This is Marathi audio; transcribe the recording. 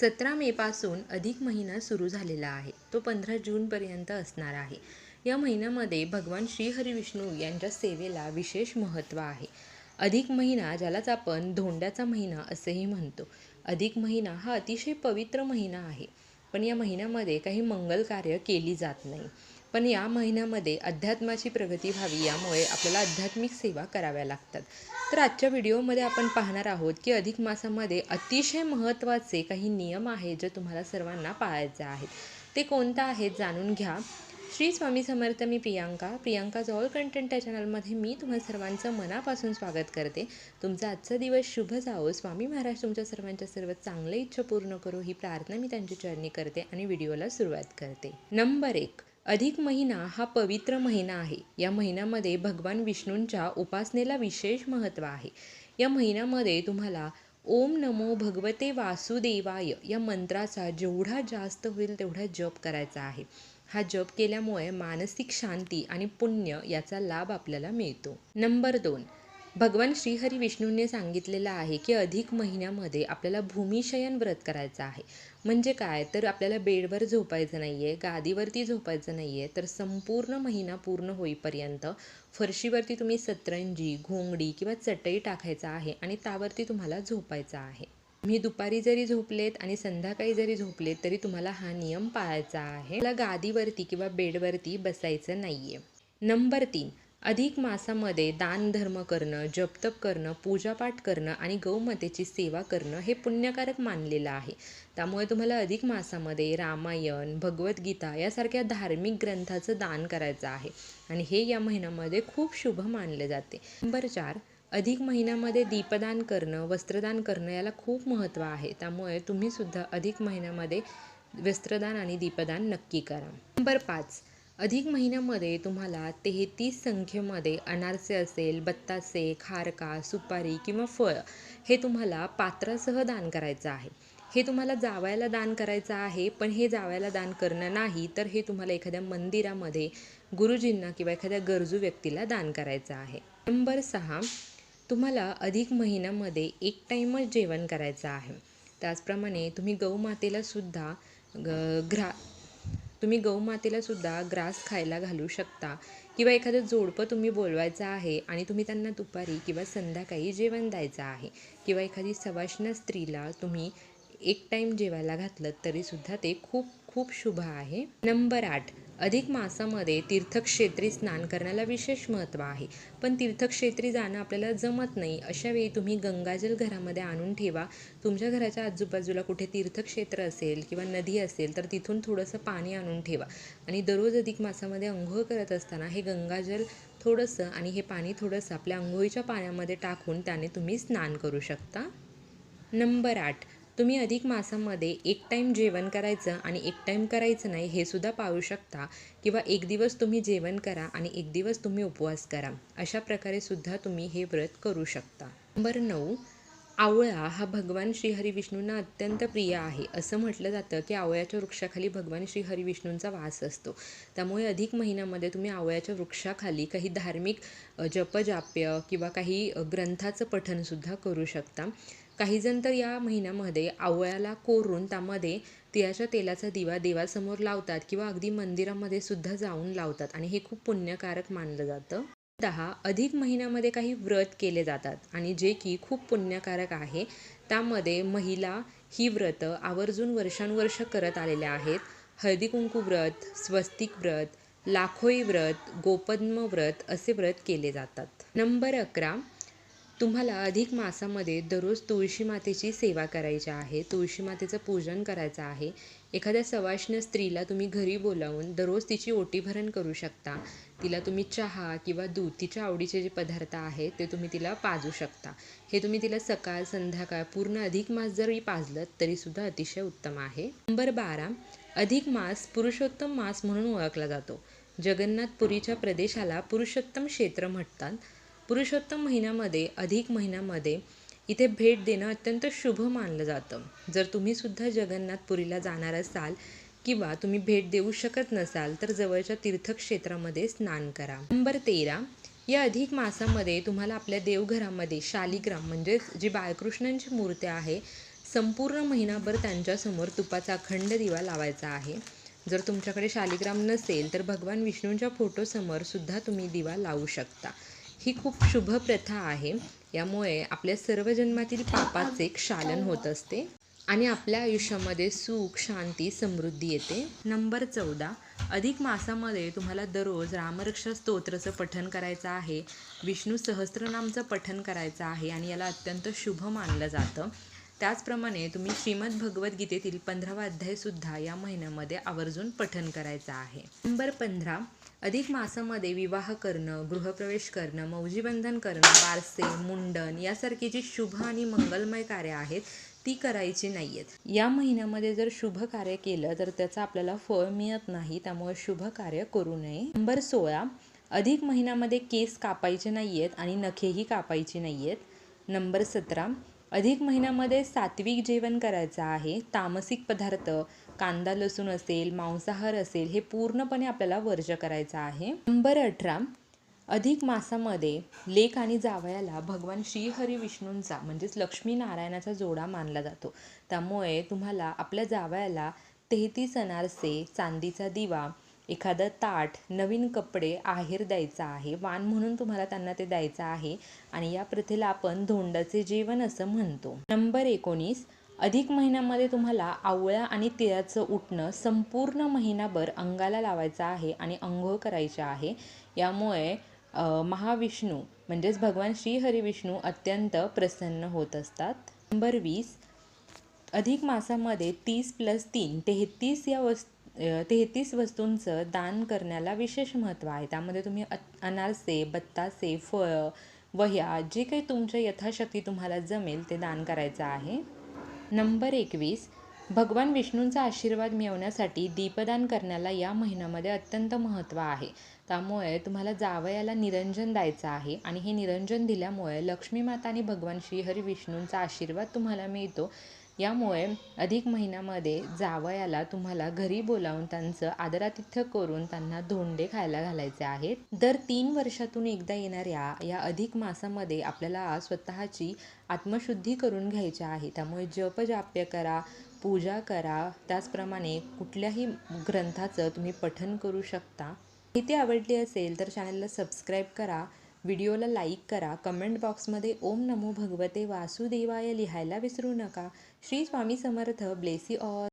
17 मेपासून अधिक महिना सुरू झालेला आहे. तो 15 जूनपर्यंत असणार आहे. या महिन्यामध्ये भगवान श्रीहरिविष्णू यांच्या सेवेला विशेष महत्त्व आहे. अधिक महिना ज्यालाच आपण धोंड्याचा महिना असेही म्हणतो. अधिक महिना हा अतिशय पवित्र महिना आहे. पण या महिन्यामध्ये काही मंगल कार्य केली जात नाही. पण या महिन्यामध्ये अध्यात्माची प्रगती व्हावी यामुळे आपल्याला आध्यात्मिक सेवा कराव्या लागतात. तर आजच्या व्हिडिओमध्ये आपण पाहणार आहोत की अधिक मासामध्ये अतिशय महत्त्वाचे काही नियम आहेत जे तुम्हाला सर्वांना पाळायचे आहेत. ते कोणतं आहेत जाणून घ्या. श्री स्वामी समर्थ. मी प्रियांकाज ऑल कंटेंट या चॅनलमध्ये मी तुम्हा सर्वांचं मनापासून स्वागत करते. तुमचा आजचा दिवस शुभ जावो. स्वामी महाराज तुमच्या सर्वांच्या सर्व चांगल्या इच्छा पूर्ण करो ही प्रार्थना मी त्यांची चरणी करते आणि व्हिडिओला सुरुवात करते. नंबर 1. अधिक महिना हा पवित्र महिना आहे. या महिन्यामध्ये भगवान विष्णूंच्या उपासनेला विशेष महत्त्व आहे. या महिन्यामध्ये तुम्हाला ओम नमो भगवते वासुदेवाय या मंत्राचा जेवढा जास्त होईल तेवढा जप करायचा आहे. हा जप केल्यामुळे मानसिक शांती आणि पुण्य याचा लाभ आपल्याला मिळतो. नंबर 2. भगवान श्रीहरी विष्णूंनी सांगितलेलं आहे की अधिक महिन्यामध्ये आपल्याला भूमिशयन व्रत करायचं आहे. म्हणजे काय, तर आपल्याला बेडवर झोपायचं नाही आहे, गादीवरती झोपायचं नाही आहे, तर संपूर्ण महिना पूर्ण होईपर्यंत फरशीवरती तुम्ही सतरंजी, घोंगडी किंवा चटई टाकायचा आहे आणि त्यावरती तुम्हाला झोपायचं आहे. तुम्ही दुपारी जरी झोपलेत आणि संध्याकाळी जरी झोपलेत तरी तुम्हाला हा नियम पाळायचा आहे. मला गादीवरती किंवा बेडवरती बसायचं नाही आहे. नंबर 3. अधिक मासामध्ये दानधर्म करणं, जपतप करणं, पूजापाठ करणं आणि गौमातेची सेवा करणं हे पुण्यकारक मानलेलं आहे. त्यामुळे तुम्हाला अधिक मासामध्ये रामायण, भगवद्गीता यासारख्या धार्मिक ग्रंथाचं दान करायचं आहे आणि हे या महिन्यामध्ये खूप शुभ मानले जाते. नंबर 4. अधिक महिन्यामध्ये दीपदान करणं, वस्त्रदान करणं याला खूप महत्त्व आहे. त्यामुळे तुम्हीसुद्धा अधिक महिन्यामध्ये वस्त्रदान आणि दीपदान नक्की करा. नंबर 5. अधिक महिन्यामध्ये तुम्हाला 33 संख्येमध्ये अनारसे असेल, बत्तासे, खारका, सुपारी किंवा फळ हे तुम्हाला पात्रासह दान करायचं आहे. हे तुम्हाला जावयाला दान करायचं आहे. पण हे जावयाला दान करणं नाही, तर हे तुम्हाला एखाद्या मंदिरामध्ये गुरुजींना किंवा एखाद्या गरजू व्यक्तीला दान करायचं आहे. नंबर 6. तुम्हाला अधिक महिन्यामध्ये एक टाईमच जेवण करायचं आहे. त्याचप्रमाणे तुम्ही गौमातेला सुद्धा ग्रास खायला घालू शकता किंवा एखादं जोडपं तुम्ही बोलवायचं आहे आणि तुम्ही त्यांना दुपारी किंवा संध्याकाळी जेवण द्यायचं आहे किंवा एखादी सवाष्ण स्त्रीला तुम्ही एक टाईम जेवायला घातलं तरीसुद्धा ते खूप खूप शुभ आहे. नंबर 8. अधिक मासामध्ये तीर्थक्षेत्री स्नान करण्याला विशेष महत्त्व आहे. पण तीर्थक्षेत्री जाणं आपल्याला जमत नाही. अशा वेळी तुम्ही गंगाजल घरामध्ये आणून ठेवा. तुमच्या घराच्या आजूबाजूला कुठे तीर्थक्षेत्र असेल किंवा नदी असेल तर तिथून थोडंसं पाणी आणून ठेवा आणि दररोज अधिक मासामध्ये अंघोळ करत असताना हे गंगाजल थोडंसं आणि हे पाणी थोडंसं आपल्या अंघोळीच्या पाण्यामध्ये टाकून त्याने तुम्ही स्नान करू शकता. नंबर 8. तुम्ही अधिक मासामध्ये एक टाईम जेवण करायचं आणि एक टाईम करायचं नाही हे सुद्धा पाळू शकता किंवा एक दिवस तुम्ही जेवण करा आणि एक दिवस तुम्ही उपवास करा. अशा प्रकारे सुद्धा तुम्ही हे व्रत करू शकता. नंबर 9. आवळा हा भगवान श्रीहरिविष्णूंना अत्यंत प्रिय आहे. असं म्हटलं जातं की आवळ्याच्या वृक्षाखाली भगवान श्रीहरिविष्णूंचा वास असतो. त्यामुळे अधिक महिन्यामध्ये तुम्ही आवळ्याच्या वृक्षाखाली काही धार्मिक जपजाप्य किंवा काही ग्रंथाचं पठणसुद्धा करू शकता. काहीजण तर या महिन्यामध्ये आवळ्याला कोरून त्यामध्ये तिळाच्या तेलाचा दिवा देवासमोर लावतात किंवा अगदी मंदिरामध्ये सुद्धा जाऊन लावतात आणि हे खूप पुण्यकारक मानलं जातं. 10. अधिक महिन्यामध्ये काही व्रत केले जातात आणि जे की खूप पुण्यकारक आहे. त्यामध्ये महिला ही व्रतं आवर्जून वर्षानुवर्ष करत आलेल्या आहेत. हळदी कुंकू व्रत, स्वस्तिक व्रत, लाखोई व्रत, गोपद्म व्रत असे व्रत केले जातात. नंबर 11. तुम्हाला अधिक मासामध्ये दररोज तुळशी मातेची सेवा करायची आहे. तुळशी मातेचं पूजन करायचं आहे. एखाद्या सवाष्ण स्त्रीला तुम्ही घरी बोलावून दररोज तिची ओटीभरण करू शकता. तिला तुम्ही चहा किंवा दूध तिच्या आवडीचे जे पदार्थ आहेत ते तुम्ही तिला पाजू शकता. हे तुम्ही तिला सकाळ संध्याकाळ पूर्ण अधिक मास जरी पाजलं तरीसुद्धा अतिशय उत्तम आहे. नंबर 12. अधिक मास पुरुषोत्तम मास म्हणून ओळखला जातो. जगन्नाथपुरीच्या प्रदेशाला पुरुषोत्तम क्षेत्र म्हणतात. पुरुषोत्तम महिन्यामध्ये अधिक महिन्यामध्ये इथे भेट देणं अत्यंत शुभ मानलं जातं. जर तुम्हीसुद्धा जगन्नाथपुरीला जाणार असाल किंवा तुम्ही भेट देऊ शकत नसाल तर जवळच्या तीर्थक्षेत्रामध्ये स्नान करा. नंबर 13. या अधिक मासामध्ये तुम्हाला आपल्या देवघरामध्ये शालिग्राम म्हणजेच जी बाळकृष्णांची मूर्ती आहे संपूर्ण महिनाभर त्यांच्यासमोर तुपाचा अखंड दिवा लावायचा आहे. जर तुमच्याकडे शालिग्राम नसेल तर भगवान विष्णूंच्या फोटोसमोर सुद्धा तुम्ही दिवा लावू शकता. ही खूप शुभ प्रथा आहे. यामुळे आपल्या सर्व जन्मातील पापाचे क्षालन होत असते आणि आपल्या आयुष्यामध्ये सुख, शांती, समृद्धी येते. नंबर 14, अधिक मासामध्ये तुम्हाला दररोज रामरक्षा स्तोत्राचं पठण करायचं आहे. विष्णू सहस्त्रनामचं पठण करायचं आहे आणि याला अत्यंत शुभ मानलं जातं. त्याचप्रमाणे तुम्ही श्रीमद भगवद्गीतेतील 15वा अध्यायसुद्धा या महिन्यामध्ये आवर्जून पठण करायचं आहे. नंबर 15, अधिक मासामध्ये विवाह करणं, गृहप्रवेश करणं, मौजीबंधन करणं, बारसे, मुंडन यासारखी जी शुभ आणि मंगलमय कार्य आहेत ती करायची नाही आहेत. या महिन्यामध्ये जर शुभ कार्य केलं तर त्याचं आपल्याला फळ मिळत नाही, त्यामुळे शुभ कार्य करू नये. नंबर 16, अधिक महिन्यामध्ये केस कापायचे नाही आहेत आणि नखेही कापायची नाही आहेत. नंबर 17, अधिक महिन्यामध्ये सात्विक जेवण करायचं आहे. तामसिक पदार्थ, कांदा लसूण असेल, मांसाहार असेल, हे पूर्णपणे आपल्याला वर्ज करायचं आहे. नंबर 18, अधिक मासामध्ये लेक आणि जावयाला भगवान श्रीहरी विष्णूंचा म्हणजेच लक्ष्मीनारायणाचा जोडा मानला जातो. त्यामुळे तुम्हाला आपल्या जावयाला 33 अनारसे, चांदीचा दिवा, एखादं ताट, नवीन कपडे, आहेर द्यायचा आहे. वाण म्हणून तुम्हाला त्यांना ते द्यायचं आहे आणि या प्रथेला आपण धोंडाचे जेवण असं म्हणतो. नंबर 19, अधिक महिन्यामध्ये तुम्हाला आवळा आणि तिळाचं उटणं संपूर्ण महिनाभर अंगाला लावायचं आहे आणि अंघोळ करायचे आहे. यामुळे महाविष्णू म्हणजेच भगवान श्रीहरी विष्णू अत्यंत प्रसन्न होत असतात. नंबर 20, अधिक मासामध्ये 30+3 33 वस्तूंचं दान करण्याला विशेष महत्त्व आहे. त्यामध्ये तुम्ही अनारसे, बत्तासे, फळं, वह्या, जे काही तुमच्या यथाशक्ती तुम्हाला जमेल ते दान करायचं आहे. नंबर 21, भगवान विष्णूंचा आशीर्वाद मिळवण्यासाठी दीपदान करण्याला या महिन्यामध्ये अत्यंत महत्त्व आहे. त्यामुळे तुम्हाला जावयाला निरंजन द्यायचं आहे आणि हे निरंजन दिल्यामुळे लक्ष्मी माता आणि भगवान श्रीहरी विष्णूंचा आशीर्वाद तुम्हाला मिळतो. यामुळे अधिक महिन्यामध्ये जावयाला तुम्हाला घरी बोलावून त्यांचं आदरातिथ्य करून त्यांना धोंडे खायला घालायचे आहेत. दर 3 वर्षातून एकदा येणाऱ्या या अधिक मासामध्ये आपल्याला स्वतःची आत्मशुद्धी करून घ्यायची आहे. त्यामुळे जपजाप्य करा, पूजा करा. त्याचप्रमाणे कुठल्याही ग्रंथाचं तुम्ही पठण करू शकता. माहिती आवडली असेल तर चॅनलला सबस्क्राईब करा, व्हिडिओला लाईक करा, कमेंट बॉक्समध्ये ओम नमो भगवते वासुदेवाय लिहायला विसरू नका. Shri Swami Samarth. Bless you all.